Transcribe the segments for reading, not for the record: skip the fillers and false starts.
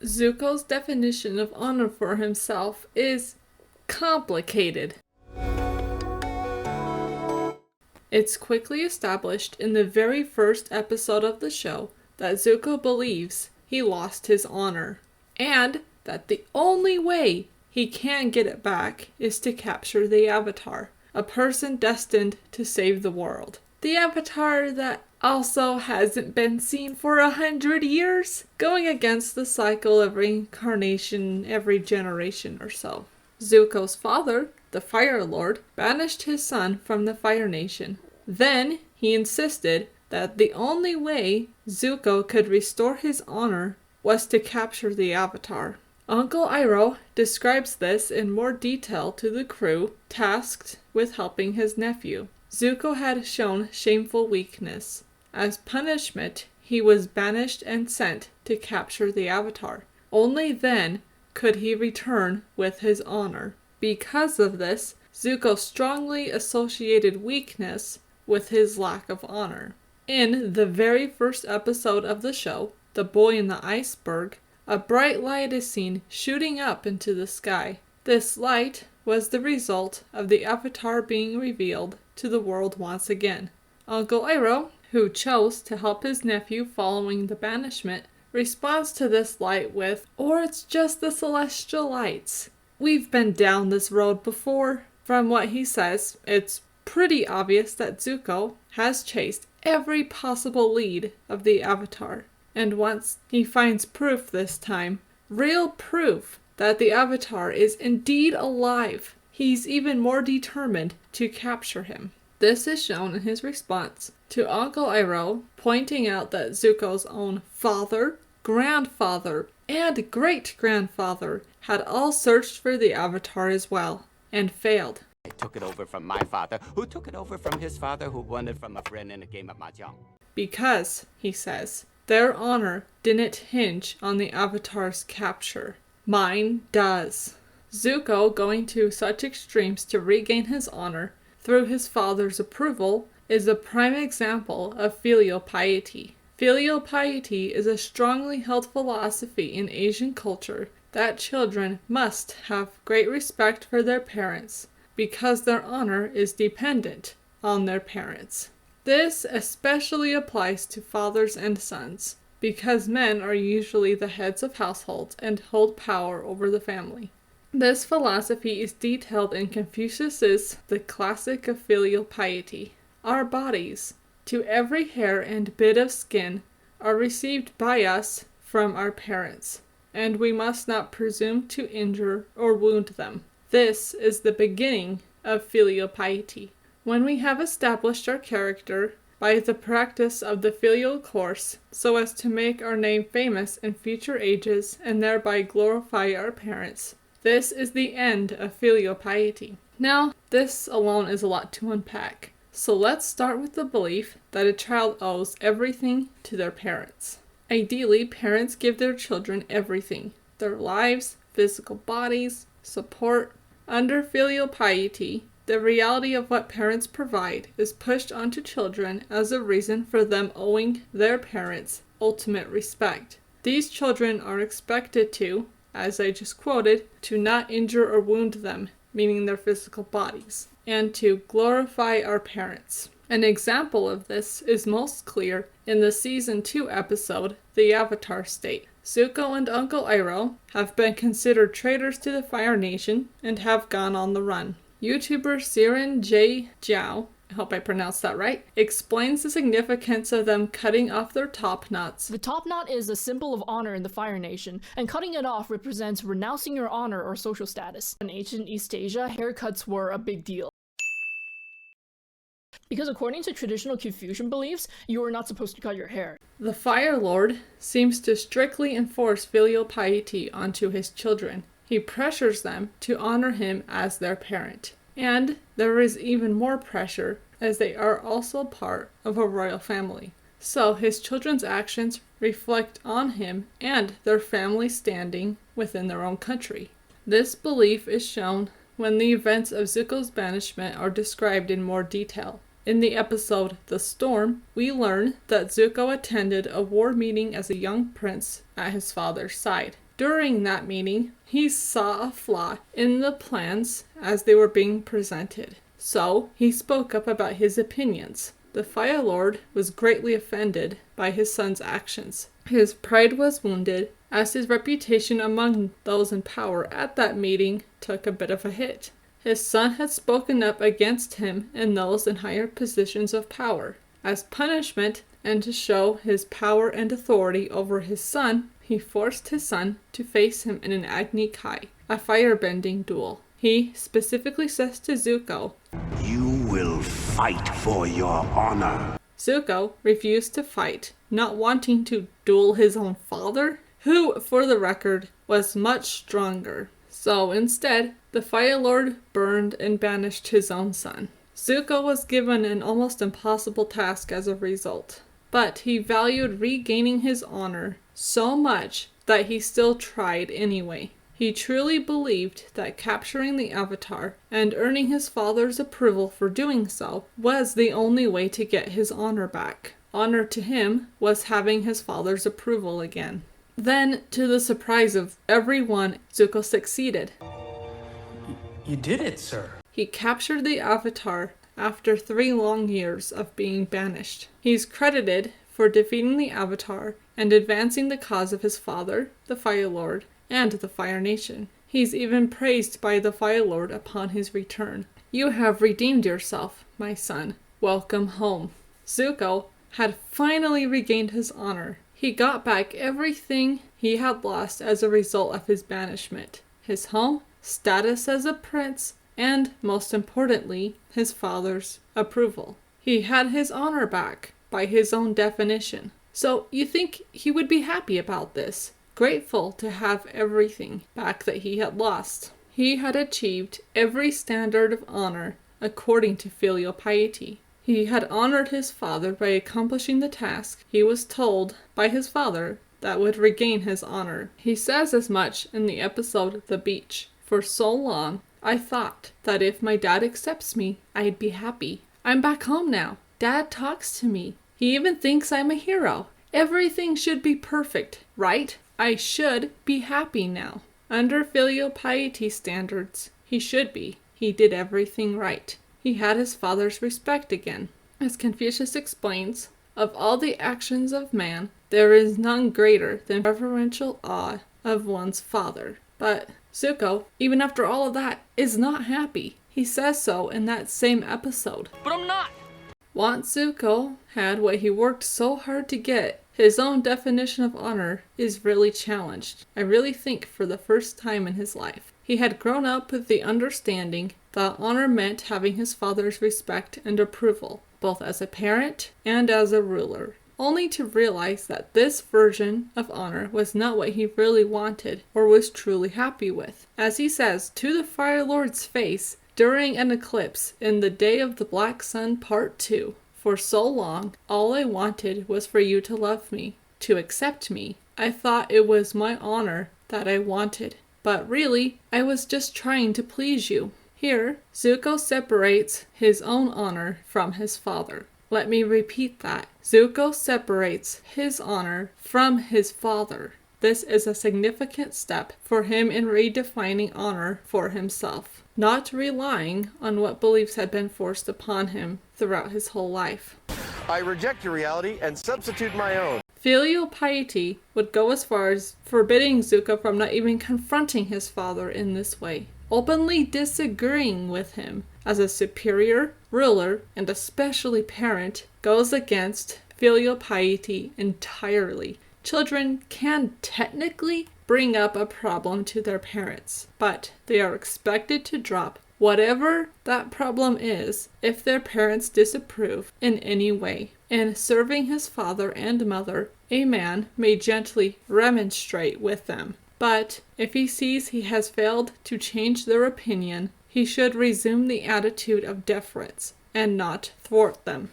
Zuko's definition of honor for himself is complicated. It's quickly established in the very first episode of the show that Zuko believes he lost his honor, and that the only way he can get it back is to capture the Avatar, a person destined to save the world. The Avatar that also hasn't been seen for 100 years, going against the cycle of reincarnation every generation or so. Zuko's father, the Fire Lord, banished his son from the Fire Nation. Then he insisted that the only way Zuko could restore his honor was to capture the Avatar. Uncle Iroh describes this in more detail to the crew tasked with helping his nephew. Zuko had shown shameful weakness. As punishment, he was banished and sent to capture the Avatar. Only then could he return with his honor. Because of this, Zuko strongly associated weakness with his lack of honor. In the very first episode of the show, The Boy in the Iceberg, a bright light is seen shooting up into the sky. This light was the result of the Avatar being revealed to the world once again. Uncle Iroh, who chose to help his nephew following the banishment, responds to this light with, "Or it's just the celestial lights." We've been down this road before. From what he says, it's pretty obvious that Zuko has chased every possible lead of the Avatar. And once he finds proof this time, real proof that the Avatar is indeed alive, he's even more determined to capture him. This is shown in his response to Uncle Iroh, pointing out that Zuko's own father, grandfather, and great-grandfather had all searched for the Avatar as well, and failed. I took it over from my father, who took it over from his father, who won it from a friend in a game of mahjong. Because, he says, their honor didn't hinge on the Avatar's capture. Mine does. Zuko, going to such extremes to regain his honor through his father's approval, is a prime example of filial piety. Filial piety is a strongly held philosophy in Asian culture that children must have great respect for their parents because their honor is dependent on their parents. This especially applies to fathers and sons, because men are usually the heads of households and hold power over the family. This philosophy is detailed in Confucius's The Classic of Filial Piety. Our bodies, to every hair and bit of skin, are received by us from our parents, and we must not presume to injure or wound them. This is the beginning of filial piety. When we have established our character by the practice of the filial course, so as to make our name famous in future ages and thereby glorify our parents, this is the end of filial piety. Now, this alone is a lot to unpack. So let's start with the belief that a child owes everything to their parents. Ideally, parents give their children everything: their lives, physical bodies, support. Under filial piety, the reality of what parents provide is pushed onto children as a reason for them owing their parents ultimate respect. These children are expected to, as I just quoted, to not injure or wound them, meaning their physical bodies, and to glorify our parents. An example of this is most clear in the Season 2 episode, The Avatar State. Zuko and Uncle Iroh have been considered traitors to the Fire Nation and have gone on the run. YouTuber Siren J. Jiao, I hope I pronounced that right, explains the significance of them cutting off their top knots. The top knot is a symbol of honor in the Fire Nation, and cutting it off represents renouncing your honor or social status. In ancient East Asia, haircuts were a big deal, because according to traditional Confucian beliefs, you were not supposed to cut your hair. The Fire Lord seems to strictly enforce filial piety onto his children. He pressures them to honor him as their parent. And there is even more pressure, as they are also part of a royal family. So his children's actions reflect on him and their family standing within their own country. This belief is shown when the events of Zuko's banishment are described in more detail. In the episode The Storm, we learn that Zuko attended a war meeting as a young prince at his father's side. During that meeting, he saw a flaw in the plans as they were being presented. So he spoke up about his opinions. The Fire Lord was greatly offended by his son's actions. His pride was wounded, as his reputation among those in power at that meeting took a bit of a hit. His son had spoken up against him and those in higher positions of power. As punishment, and to show his power and authority over his son, he forced his son to face him in an Agni Kai, a firebending duel. He specifically says to Zuko, "You will fight for your honor." Zuko refused to fight, not wanting to duel his own father, who, for the record, was much stronger. So instead, the Fire Lord burned and banished his own son. Zuko was given an almost impossible task as a result, but he valued regaining his honor so much that he still tried anyway. He truly believed that capturing the Avatar and earning his father's approval for doing so was the only way to get his honor back. Honor to him was having his father's approval again. Then, to the surprise of everyone, Zuko succeeded. You did it, sir. He captured the Avatar after 3 long years of being banished. He's credited for defeating the Avatar and advancing the cause of his father, the Fire Lord, and the Fire Nation. He's even praised by the Fire Lord upon his return. "You have redeemed yourself, my son. Welcome home." Zuko had finally regained his honor. He got back everything he had lost as a result of his banishment. His home, status as a prince, and, most importantly, his father's approval. He had his honor back, by his own definition. So you think he would be happy about this, grateful to have everything back that he had lost. He had achieved every standard of honor according to filial piety. He had honored his father by accomplishing the task he was told by his father that would regain his honor. He says as much in the episode The Beach. "For so long, I thought that if my dad accepts me, I'd be happy. I'm back home now. Dad talks to me. He even thinks I'm a hero. Everything should be perfect, right? I should be happy now." Under filial piety standards, he should be. He did everything right. He had his father's respect again. As Confucius explains, of all the actions of man, there is none greater than reverential awe of one's father. But Zuko, even after all of that, is not happy. He says so in that same episode. But I'm not! Once Zuko had what he worked so hard to get, his own definition of honor is really challenged. I really think for the first time in his life. He had grown up with the understanding that honor meant having his father's respect and approval, both as a parent and as a ruler, only to realize that this version of honor was not what he really wanted or was truly happy with. As he says to the Fire Lord's face during an eclipse in The Day of the Black Sun Part 2, "For so long, all I wanted was for you to love me, to accept me. I thought it was my honor that I wanted, but really, I was just trying to please you." Here, Zuko separates his own honor from his father. Let me repeat that. Zuko separates his honor from his father. This is a significant step for him in redefining honor for himself, not relying on what beliefs had been forced upon him throughout his whole life. "I reject your reality and substitute my own." Filial piety would go as far as forbidding Zuko from not even confronting his father in this way. Openly disagreeing with him as a superior, ruler, and especially parent goes against filial piety entirely. Children can technically bring up a problem to their parents, but they are expected to drop whatever that problem is if their parents disapprove in any way. In serving his father and mother, a man may gently remonstrate with them, but if he sees he has failed to change their opinion, he should resume the attitude of deference and not thwart them.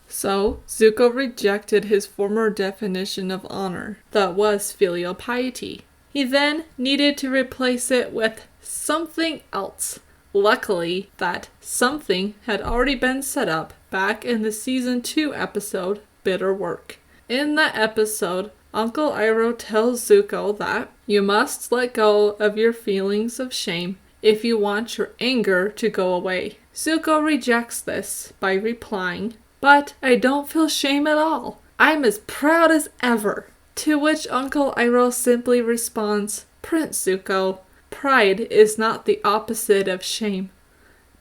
So, Zuko rejected his former definition of honor, that was filial piety. He then needed to replace it with something else. Luckily, that something had already been set up back in the Season 2 episode, Bitter Work. In that episode, Uncle Iroh tells Zuko that you must let go of your feelings of shame if you want your anger to go away. Zuko rejects this by replying, "But I don't feel shame at all. I'm as proud as ever." To which Uncle Iroh simply responds, "Prince Zuko, pride is not the opposite of shame,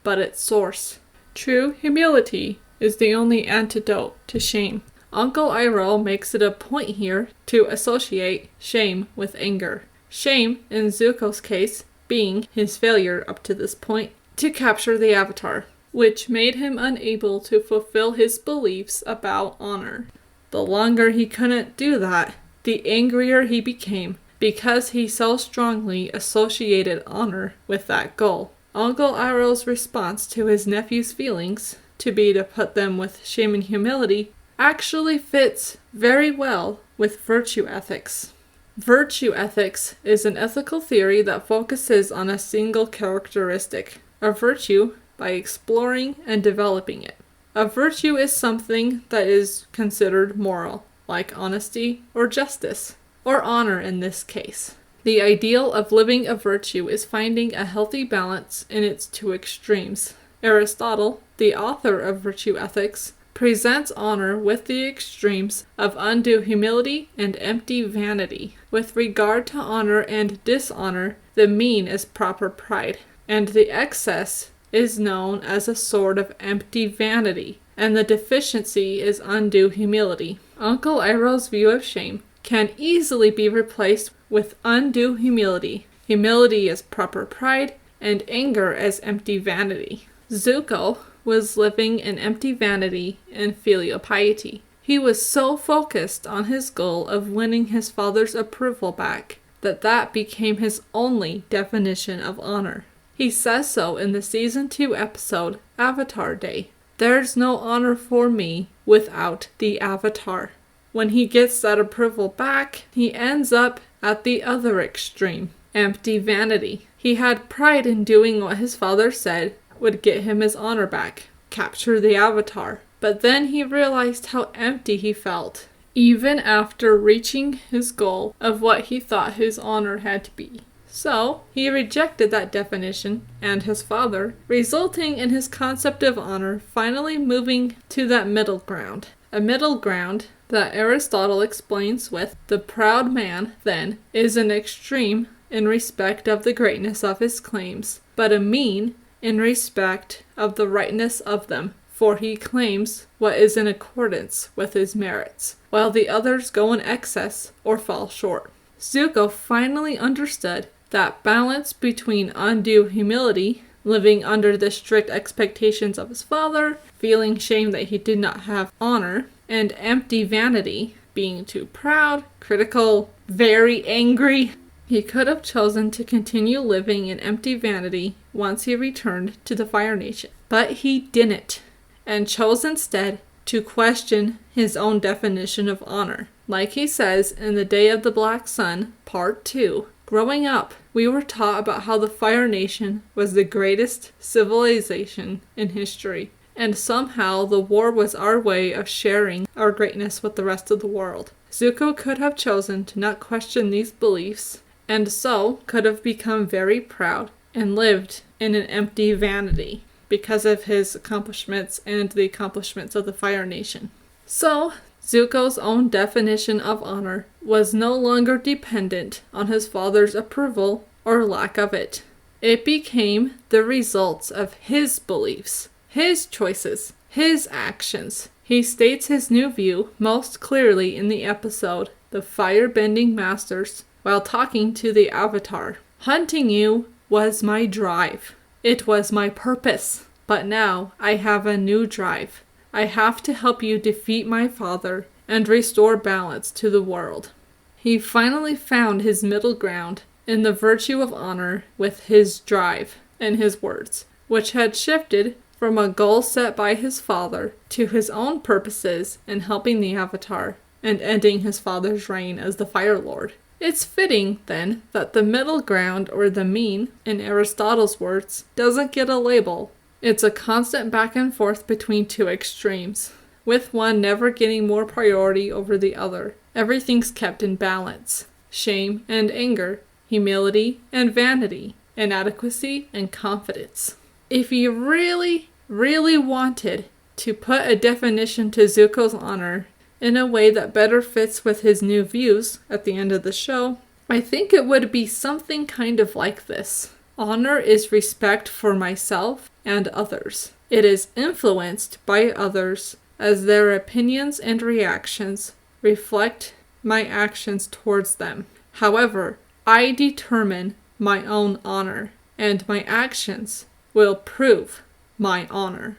but its source. True humility is the only antidote to shame." Uncle Iroh makes it a point here to associate shame with anger. Shame, in Zuko's case, being his failure up to this point to capture the Avatar, which made him unable to fulfill his beliefs about honor. The longer he couldn't do that, the angrier he became, because he so strongly associated honor with that goal. Uncle Iroh's response to his nephew's feelings, to be to put them with shame and humility, actually fits very well with virtue ethics. Virtue ethics is an ethical theory that focuses on a single characteristic, a virtue, by exploring and developing it. A virtue is something that is considered moral, like honesty or justice, or honor in this case. The ideal of living a virtue is finding a healthy balance in its two extremes. Aristotle, the author of virtue ethics, presents honor with the extremes of undue humility and empty vanity. With regard to honor and dishonor, the mean is proper pride, and the excess is known as a sort of empty vanity, and the deficiency is undue humility. Uncle Iroh's view of shame can easily be replaced with undue humility. Humility as proper pride, and anger as empty vanity. Zuko was living in empty vanity and filial piety. He was so focused on his goal of winning his father's approval back that became his only definition of honor. He says so in the season 2 episode, Avatar Day. "There's no honor for me without the Avatar." When he gets that approval back, he ends up at the other extreme, empty vanity. He had pride in doing what his father said would get him his honor back, capture the Avatar. But then he realized how empty he felt, even after reaching his goal of what he thought his honor had to be. So, he rejected that definition and his father, resulting in his concept of honor finally moving to that middle ground. A middle ground that Aristotle explains with, "The proud man, then, is an extreme in respect of the greatness of his claims, but a mean in respect of the rightness of them, for he claims what is in accordance with his merits, while the others go in excess or fall short." Zuko finally understood that balance between undue humility, living under the strict expectations of his father, feeling shame that he did not have honor, and empty vanity, being too proud, critical, very angry. He could have chosen to continue living in empty vanity once he returned to the Fire Nation, but he didn't, and chose instead to question his own definition of honor. Like he says in The Day of the Black Sun, Part 2, "Growing up, we were taught about how the Fire Nation was the greatest civilization in history, and somehow the war was our way of sharing our greatness with the rest of the world." Zuko could have chosen to not question these beliefs, and so could have become very proud and lived in an empty vanity because of his accomplishments and the accomplishments of the Fire Nation. So, Zuko's own definition of honor was no longer dependent on his father's approval or lack of it. It became the results of his beliefs, his choices, his actions. He states his new view most clearly in the episode, The Firebending Masters, while talking to the Avatar. "Hunting you was my drive. It was my purpose. But now I have a new drive. I have to help you defeat my father and restore balance to the world." He finally found his middle ground in the virtue of honor with his drive, in his words, which had shifted from a goal set by his father to his own purposes in helping the Avatar and ending his father's reign as the Fire Lord. It's fitting, then, that the middle ground, or the mean, in Aristotle's words, doesn't get a label. It's a constant back and forth between two extremes, with one never getting more priority over the other. Everything's kept in balance. Shame and anger, humility and vanity, inadequacy and confidence. If you really, really wanted to put a definition to Zuko's honor in a way that better fits with his new views at the end of the show, I think it would be something kind of like this. Honor is respect for myself and others. It is influenced by others as their opinions and reactions reflect my actions towards them. However, I determine my own honor, and my actions will prove my honor.